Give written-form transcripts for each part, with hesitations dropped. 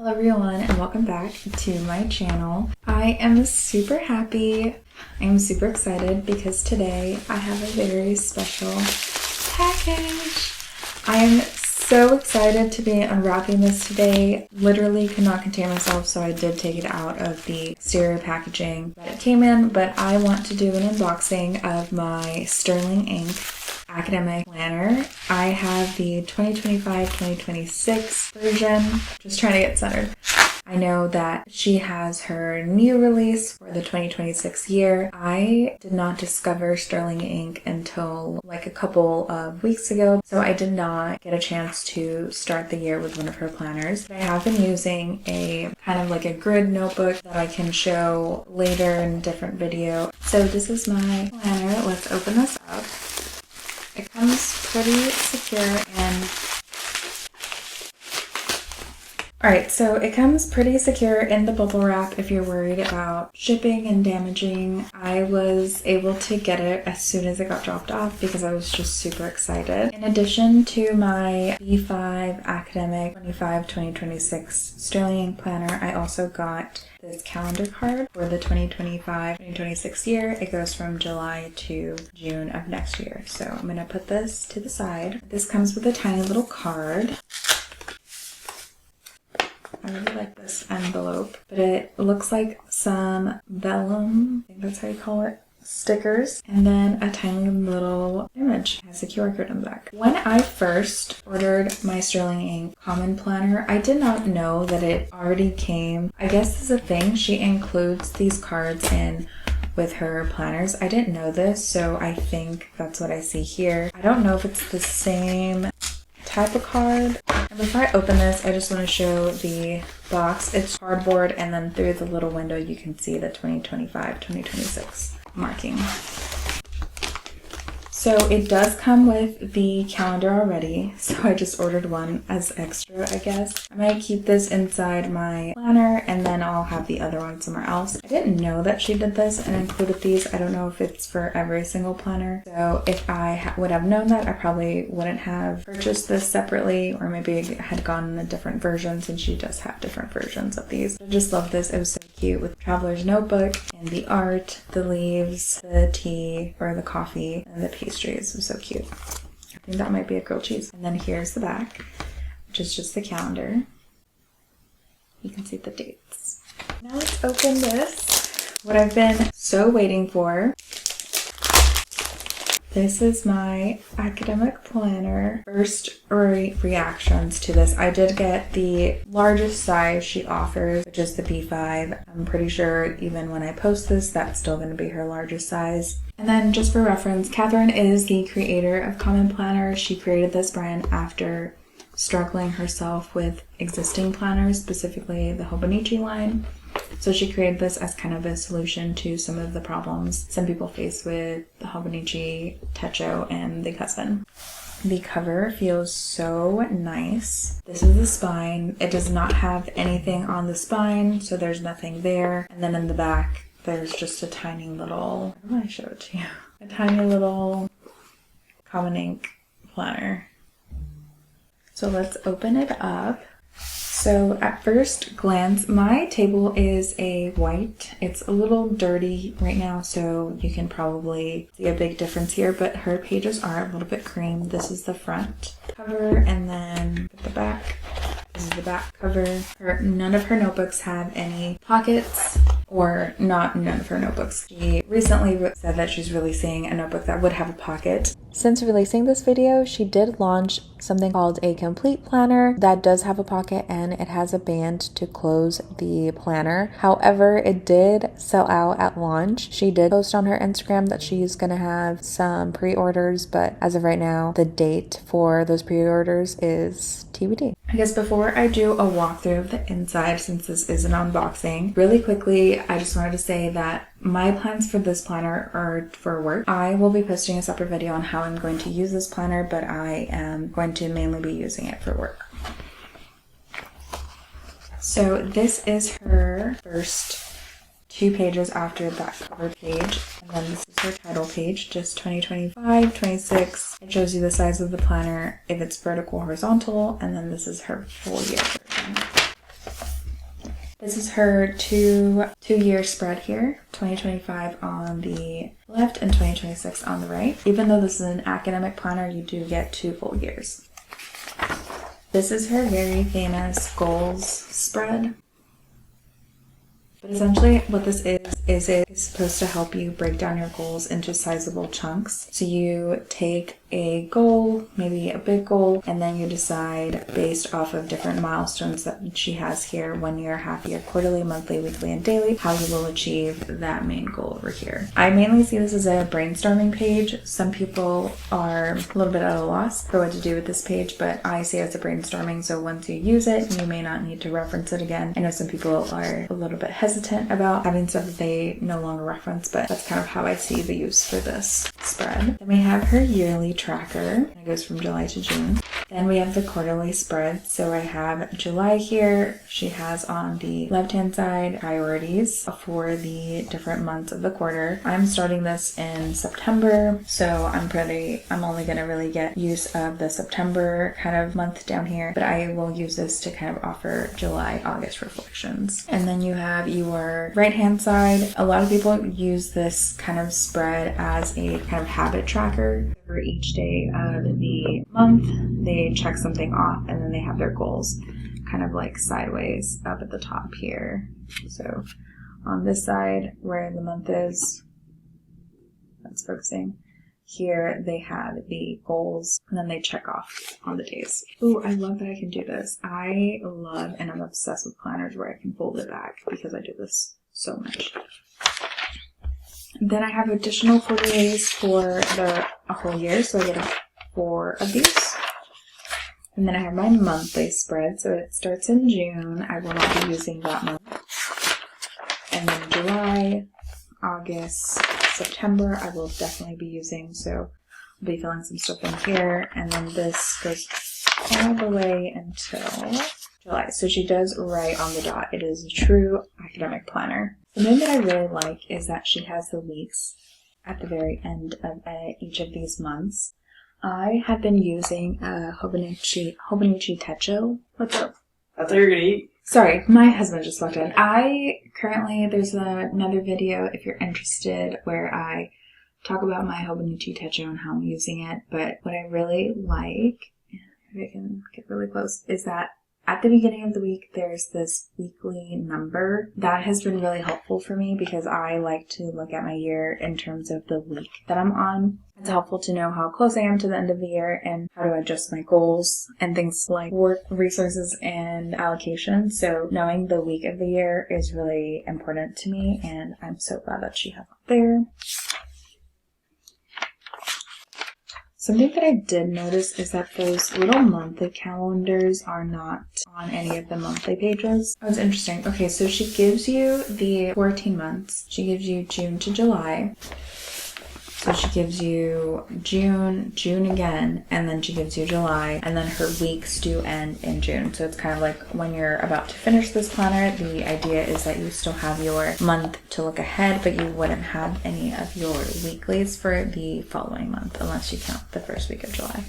Hello everyone and welcome back to my channel. I am super happy. I am super excited because today I have a very special package. I am so excited to be unwrapping this today. Literally could not contain myself, so I did take it out of the exterior packaging that it came in, but I want to do an unboxing of my Sterling Ink academic planner. I have the 2025-2026 version. Just trying to get centered. I know that she has her new release for the 2026 year. I did not discover Sterling Ink until like a couple of weeks ago, so I did not get a chance to start the year with one of her planners. I have been using a kind of like a grid notebook that I can show later in a different video. So this is my planner. Let's open this up. It comes pretty secure and Alright, so it comes pretty secure in the bubble wrap if you're worried about shipping and damaging. I was able to get it as soon as it got dropped off because I was just super excited. In addition to my B5 Academic 25-2026 Sterling Ink Planner, I also got this calendar card for the 2025-2026 year. It goes from July to June of next year. So I'm going to put this to the side. This comes with a tiny little card. I really like this envelope, but it looks like some vellum, I think that's how you call it, stickers, and then a tiny little image. It has a QR code on the back. When I first ordered my Sterling Ink Common Planner, I did not know that it already came. I guess this is a thing. She includes these cards in with her planners. I didn't know this, so I think that's what I see here. I don't know if it's the same type of card. And before I open this, I just want to show the box. It's cardboard, and then through the little window you can see the 2025-2026 marking. So it does come with the calendar already, so I just ordered one as extra, I guess. I might keep this inside my planner and then I'll have the other one somewhere else. I didn't know that she did this and included these. I don't know if it's for every single planner. So if I would have known that, I probably wouldn't have purchased this separately, or maybe had gone in a different version since she does have different versions of these. I just love this. It was so cute with Traveler's Notebook and the art, the leaves, the tea or the coffee, and the pastries. It was so cute. I think that might be a grilled cheese. And then here's the back, which is just the calendar. You can see the dates. Now let's open this. What I've been so waiting for. This is my academic planner. First reactions to this. I did get the largest size she offers, which is the B5. I'm pretty sure even when I post this, that's still going to be her largest size. And then just for reference, Catherine is the creator of Common Planner. She created this brand after struggling herself with existing planners, specifically the Hobonichi line. So she created this as kind of a solution to some of the problems some people face with the Hobonichi, Techo, and the Cousin. The cover feels so nice. This is the spine. It does not have anything on the spine, so there's nothing there. And then in the back, there's just a tiny little, how do I show it to you? A tiny little Common Ink planner. So let's open it up. So at first glance, my table is a white. It's a little dirty right now, so you can probably see a big difference here, but her pages are a little bit cream. This is the front cover, and then the back. This is the back cover. None of her notebooks have any pockets, or not none of her notebooks. She recently said that she's releasing a notebook that would have a pocket. Since releasing this video, she did launch something called a complete planner that does have a pocket and it has a band to close the planner. However, it did sell out at launch. She did post on her Instagram that she's gonna have some pre-orders, but as of right now, the date for those pre-orders is TBD. I guess before I do a walkthrough of the inside, since this is an unboxing, really quickly, I just wanted to say that my plans for this planner are for work. I will be posting a separate video on how I'm going to use this planner, but I am going to mainly be using it for work. So this is her first 2 pages after that cover page, and then this is her title page, just 2025, 26. It shows you the size of the planner, if it's vertical, horizontal, and then this is her full year version. This is her two-year spread here, 2025 on the left and 2026 on the right. Even though this is an academic planner, you do get 2 full years. This is her very famous goals spread. But essentially what this is it is supposed to help you break down your goals into sizable chunks. So you take a goal, maybe a big goal, and then you decide based off of different milestones that she has here, 1 year, half year, quarterly, monthly, weekly, and daily, how you will achieve that main goal over here. I mainly see this as a brainstorming page. Some people are a little bit at a loss for what to do with this page, but I see it as a brainstorming, so once you use it, you may not need to reference it again. I know some people are a little bit hesitant about having stuff that they no longer reference, but that's kind of how I see the use for this spread. Then we have her yearly tracker. It goes from July to June. Then we have the quarterly spread. So I have July here. She has on the left-hand side priorities for the different months of the quarter. I'm starting this in September, so I'm only going to really get use of the September kind of month down here, but I will use this to kind of offer July, August reflections. And then you have your right-hand side. A lot of people use this kind of spread as a kind of habit tracker. For each day of the month, they check something off and then they have their goals kind of like sideways up at the top here. So on this side where the month is, that's focusing. Here they have the goals and then they check off on the days. Ooh, I love that I can do this. I love and I'm obsessed with planners where I can fold it back because I do this so much. Then I have additional 40 days for a whole year, so I get 4 of these. And then I have my monthly spread, so it starts in June. I will not be using that month. And then July, August, September, I will definitely be using, so I'll be filling some stuff in here. And then this goes all the way until July. So she does write on the dot. It is a true academic planner. Something that I really like is that she has the weeks at the very end of each of these months. I have been using Hobonichi Techo. What's up? I thought you were going to eat. Sorry, my husband just walked in. There's another video if you're interested where I talk about my Hobonichi Techo and how I'm using it. But what I really like, if I can get really close, is that at the beginning of the week, there's this weekly number. That has been really helpful for me because I like to look at my year in terms of the week that I'm on. It's helpful to know how close I am to the end of the year and how to adjust my goals and things like work, resources, and allocation. So knowing the week of the year is really important to me, and I'm so glad that she has it there. Something that I did notice is that those little monthly calendars are not on any of the monthly pages. That was interesting. Okay, so she gives you the 14 months. She gives you June to July. So she gives you June again, and then she gives you July, and then her weeks do end in June. So it's kind of like when you're about to finish this planner, the idea is that you still have your month to look ahead, but you wouldn't have any of your weeklies for the following month unless you count the first week of July.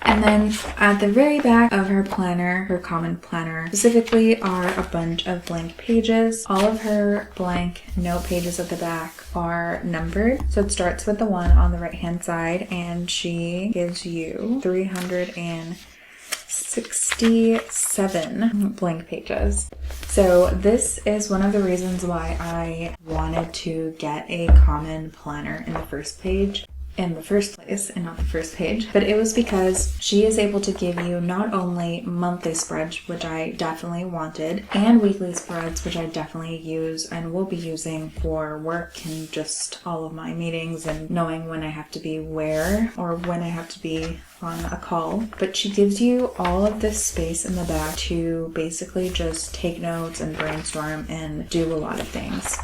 And then at the very back of her planner, her common planner, specifically are a bunch of blank pages. All of her blank note pages at the back are numbered. So it starts with the one on the right hand side and she gives you 367 blank pages. So this is one of the reasons why I wanted to get a common planner in the first place and not the first page, but it was because she is able to give you not only monthly spreads, which I definitely wanted, and weekly spreads, which I definitely use and will be using for work and just all of my meetings and knowing when I have to be where or when I have to be on a call, but she gives you all of this space in the back to basically just take notes and brainstorm and do a lot of things.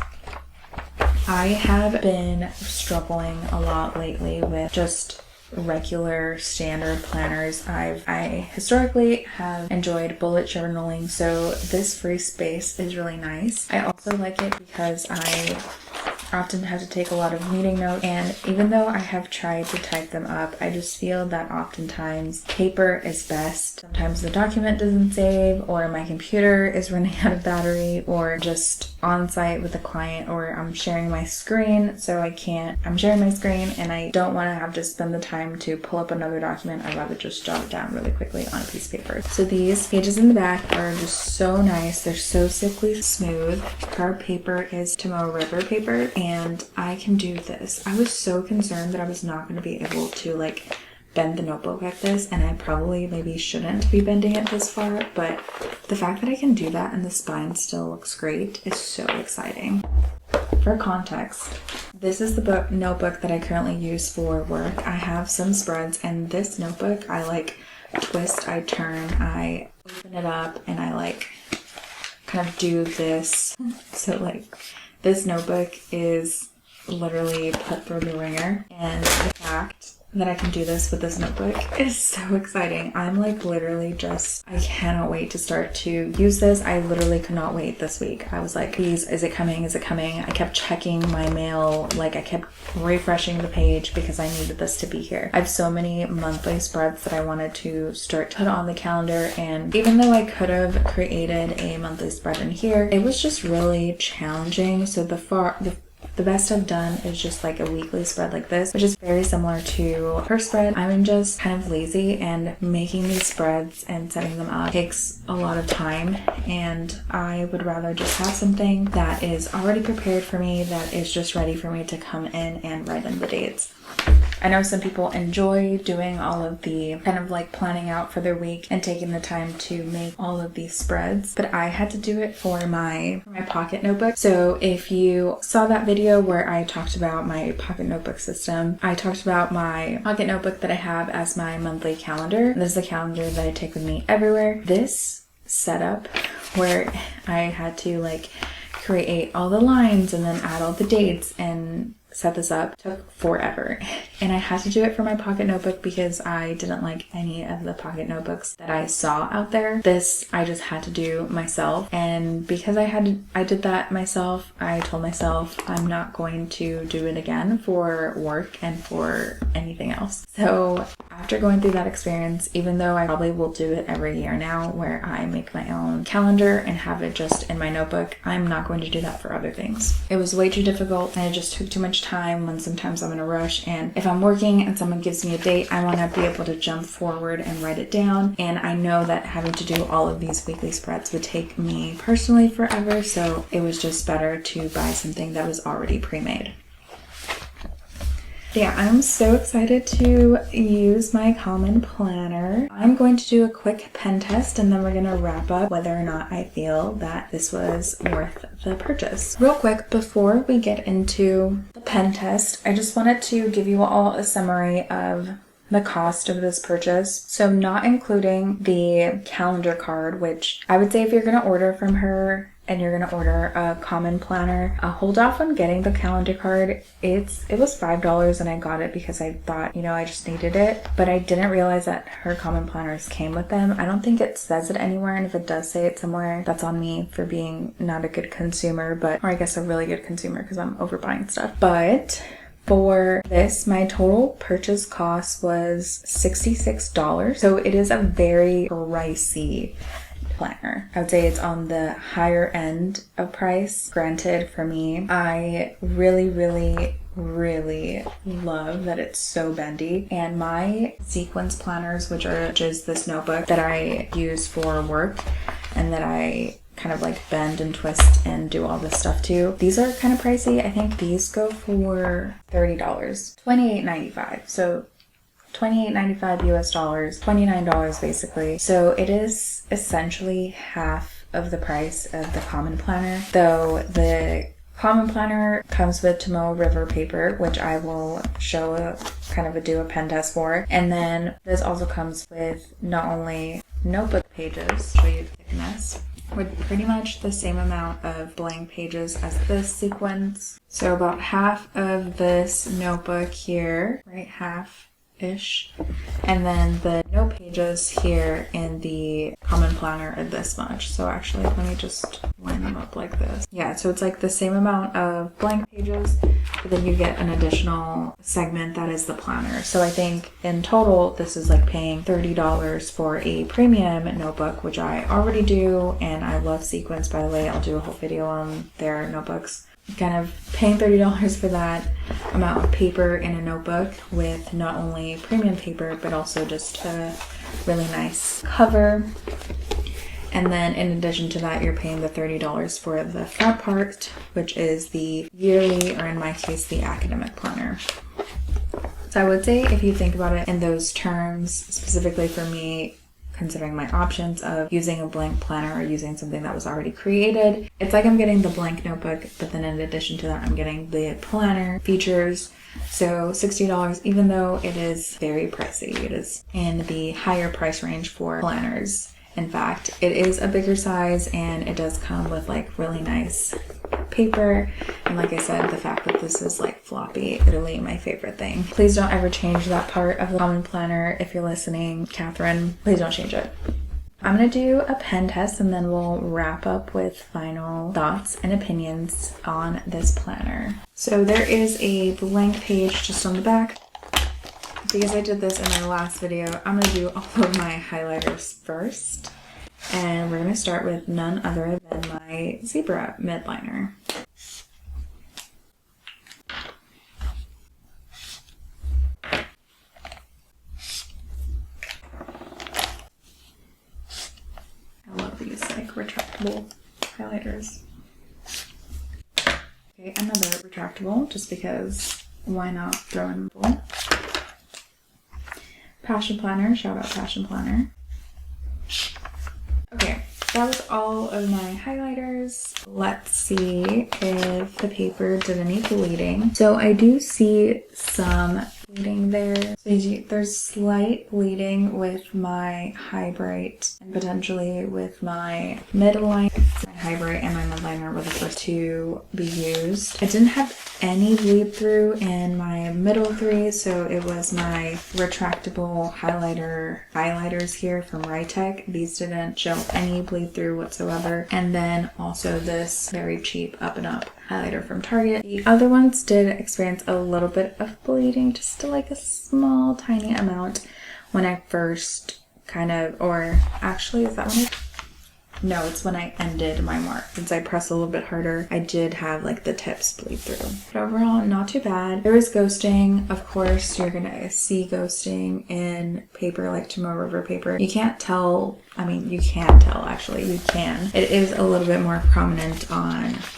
I have been struggling a lot lately with just regular standard planners. I historically have enjoyed bullet journaling, so this free space is really nice. I also like it because I often have to take a lot of meeting notes, and even though I have tried to type them up, I just feel that oftentimes paper is best. Sometimes the document doesn't save, or my computer is running out of battery, or just on site with a client, or I'm sharing my screen, so I'm sharing my screen and I don't want to have to spend the time to pull up another document. I'd rather just jot it down really quickly on a piece of paper. So these pages in the back are just so nice. They're so silky smooth. Our paper is Tomoe River paper, and I can do this. I was so concerned that I was not going to be able to like bend the notebook like this, and I probably maybe shouldn't be bending it this far, but the fact that I can do that and the spine still looks great is so exciting. For context, this is the notebook that I currently use for work. I have some spreads, and this notebook I like twist, I turn, I open it up, and I like kind of do this. So like this notebook is literally put through the ringer, and the fact that I can do this with this notebook is so exciting. I'm like literally I cannot wait to start to use this. I literally could not wait this week. I was like, please, is it coming? Is it coming? I kept checking my mail, like I kept refreshing the page because I needed this to be here. I have so many monthly spreads that I wanted to start to put on the calendar, and even though I could have created a monthly spread in here, it was just really challenging. So the best I've done is just like a weekly spread like this, which is very similar to her spread. I'm just kind of lazy, and making these spreads and setting them up takes a lot of time, and I would rather just have something that is already prepared for me, that is just ready for me to come in and write in the dates. I know some people enjoy doing all of the kind of like planning out for their week and taking the time to make all of these spreads, but I had to do it for my pocket notebook. So if you saw that video where I talked about my pocket notebook system, I talked about my pocket notebook that I have as my monthly calendar. This is the calendar that I take with me everywhere. This setup where I had to like create all the lines and then add all the dates and set this up took forever, and I had to do it for my pocket notebook because I didn't like any of the pocket notebooks that I saw out there. This I just had to do myself, and because I did that myself, I told myself I'm not going to do it again for work and for anything else. So after going through that experience, even though I probably will do it every year now where I make my own calendar and have it just in my notebook, I'm not going to do that for other things. It was way too difficult, and it just took too much time when sometimes I'm in a rush, and if I'm working and someone gives me a date, I want to be able to jump forward and write it down, and I know that having to do all of these weekly spreads would take me personally forever, so it was just better to buy something that was already pre-made. Yeah, I'm so excited to use my common planner. I'm going to do a quick pen test, and then we're going to wrap up whether or not I feel that this was worth the purchase. Real quick, before we get into the pen test, I just wanted to give you all a summary of the cost of this purchase. So not including the calendar card, which I would say if you're going to order from her and you're going to order a common planner, hold off on getting the calendar card. It was $5, and I got it because I thought, I just needed it, but I didn't realize that her common planners came with them. I don't think it says it anywhere, and if it does say it somewhere, that's on me for being not a good consumer, or I guess a really good consumer because I'm overbuying stuff. But for this, my total purchase cost was $66. So it is a very pricey planner. I would say it's on the higher end of price. Granted, for me, I really, really, really love that it's so bendy, and my sequence planners, which is this notebook that I use for work and that I kind of like bend and twist and do all this stuff too, these are kind of pricey. I think these go for $30, $28.95. So $28.95 US dollars, $29 basically. So it is essentially half of the price of the common planner, though the common planner comes with Tomoe River paper, which I will show do a pen test for. And then this also comes with not only notebook pages, show you the thickness, with pretty much the same amount of blank pages as this sequence. So about half of this notebook here, right, half ish. And then the note pages here in the common planner are this much. So actually, let me just line them up like this. Yeah, so it's like the same amount of blank pages, but then you get an additional segment that is the planner. So I think in total, this is like paying $30 for a premium notebook, which I already do. And I love Sequence, by the way. I'll do a whole video on their notebooks. Kind of paying $30 for that amount of paper in a notebook with not only premium paper, but also just a really nice cover. And then in addition to that, you're paying the $30 for the front part, which is the yearly, or in my case, the academic planner. So I would say if you think about it in those terms, specifically for me, considering my options of using a blank planner or using something that was already created, it's like I'm getting the blank notebook, but then in addition to that, I'm getting the planner features. So $60, even though it is very pricey, it is in the higher price range for planners. In fact, it is a bigger size and it does come with like really nice paper. And like I said, the fact that this is like floppy, literally my favorite thing. Please don't ever change that part of the common planner. If you're listening, Catherine, please don't change it. I'm going to do a pen test and then we'll wrap up with final thoughts and opinions on this planner. So there is a blank page just on the back. Because I did this in my last video, I'm going to do all of my highlighters first. And we're going to start with none other than my Zebra midliner. I love these like retractable highlighters. Okay, another retractable, just because why not throw in a bowl. Passion Planner, shout out Passion Planner. Okay, that was all of my highlighters. Let's see if the paper did any bleeding. So I do see some bleeding there. So there's slight bleeding with my high bright and potentially with my midline. My high bright and my midliner were the first to be used. I didn't have any bleed through in my middle three, so it was my retractable highlighters here from Rytech. These didn't show any bleed through whatsoever. And then also this very cheap Up and Up highlighter from Target. The other ones did experience a little bit of bleeding, just like a small tiny amount when I first or actually is that when No, it's when I ended my mark. Since I pressed a little bit harder, I did have like the tips bleed through. But overall, not too bad. There is ghosting. Of course, you're gonna see ghosting in paper like Tomoe River paper. You can't tell. I mean, you can tell actually. You can. It is a little bit more prominent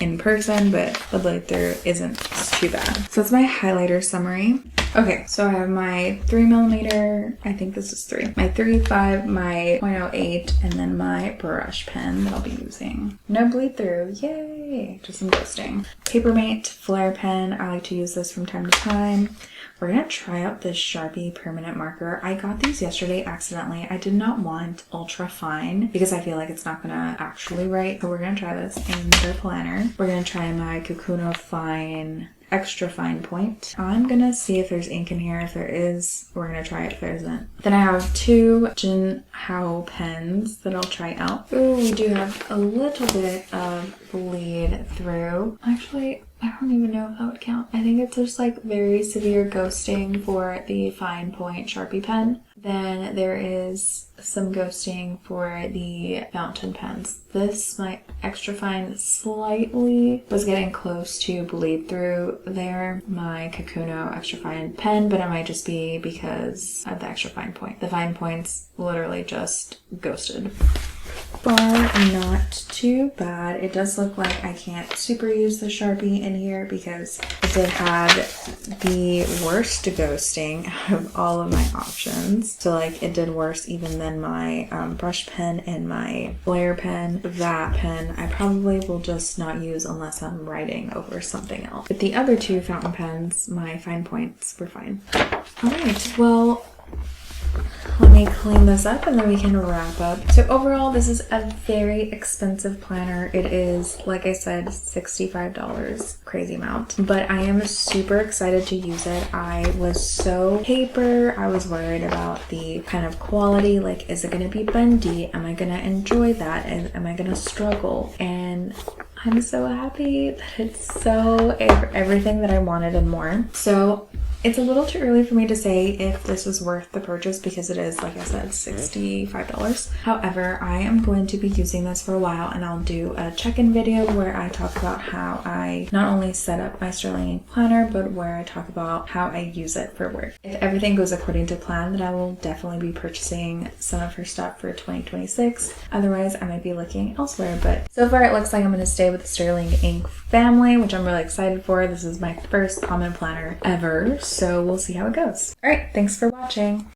in person, but the bleed through isn't too bad. So that's my highlighter summary. Okay, so I have my 3mm, I think this is 3, my 3.5, my .08, and then my brush pen that I'll be using. No bleed through, yay! Just some ghosting. Papermate Flare pen, I like to use this from time to time. We're gonna try out this Sharpie permanent marker. I got these yesterday accidentally. I did not want ultra fine because I feel like it's not gonna actually write. So we're gonna try this in the planner. We're gonna try my Kakuno Fine extra fine point. I'm gonna see if there's ink in here. If there is, we're gonna try it. If there isn't, then I have 2 Jin Hao pens that I'll try out. Ooh, we do have a little bit of bleed through. Actually, I don't even know if that would count. I think it's just like very severe ghosting for the fine point Sharpie pen. Then there is some ghosting for the fountain pens. This, my extra fine, slightly was getting close to bleed through there. My Kakuno extra fine pen, but it might just be because of the extra fine point. The fine points literally just ghosted. Far not too bad. It does look like I can't super use the Sharpie in here because it did have the worst ghosting out of all of my options. So like it did worse even than my brush pen and my Flare pen. That pen I probably will just not use unless I'm writing over something else. But the other 2 fountain pens, my fine points were fine. Alright, well, let me clean this up and then we can wrap up. So overall, this is a very expensive planner. It is, like I said, $65, crazy amount. But I am super excited to use it. I was so paper. I was worried about the kind of quality, like, is it gonna be bendy? Am I gonna enjoy that? And am I gonna struggle? And I'm so happy that it's so everything that I wanted and more. So it's a little too early for me to say if this was worth the purchase because it is, like I said, $65. However, I am going to be using this for a while and I'll do a check-in video where I talk about how I not only set up my Sterling Ink planner, but where I talk about how I use it for work. If everything goes according to plan, then I will definitely be purchasing some of her stuff for 2026. Otherwise, I might be looking elsewhere, but so far it looks like I'm going to stay with the Sterling Ink family, which I'm really excited for. This is my first common planner ever. So we'll see how it goes. All right, thanks for watching.